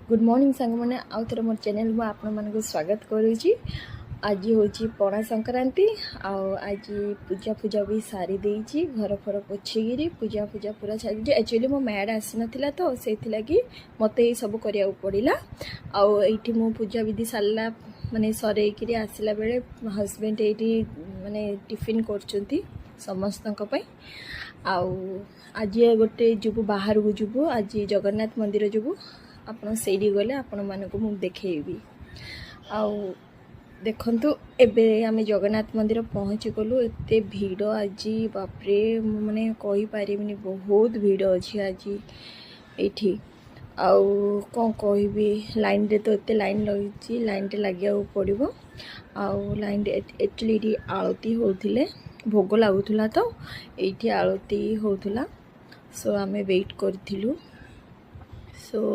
Good morning सांग मैंने आउ थे मोर चैनल में आपण मानक स्वागत करुँची। आज हूँ पणा संक्रांति आज पूजा पूजा भी सारी देइची घर फर पोछिकी पूजा पूजा पूरा सारी। एक्चुअली मो मैड आसी नाला तो से लगी मत ये सब करिया पड़ा। आईटी मो पूजा विधि सारा माने सरेकरी आसला बेले हजबैंड ये माने टिफिन कर समस्त आज गोटे जुबू बाहर को जुबू आज जगन्नाथ मंदिर जुबू आपण से गले आपण मानक मु देखी आउ देखु एबे आम जगन्नाथ मंदिर पहुँची गलु। एत भीड़ आज बापरे माने कही पारिनी बहुत भीड़ अच्छी आज ये आउ कौन कह लाइन रे तो एत लाइन लगी लाइन रे लगे पड़ो आउ लाइन एक्चुअली आलती होते भोग लगुला तो ये आलती होता। सो आमे वेट करूँ। सो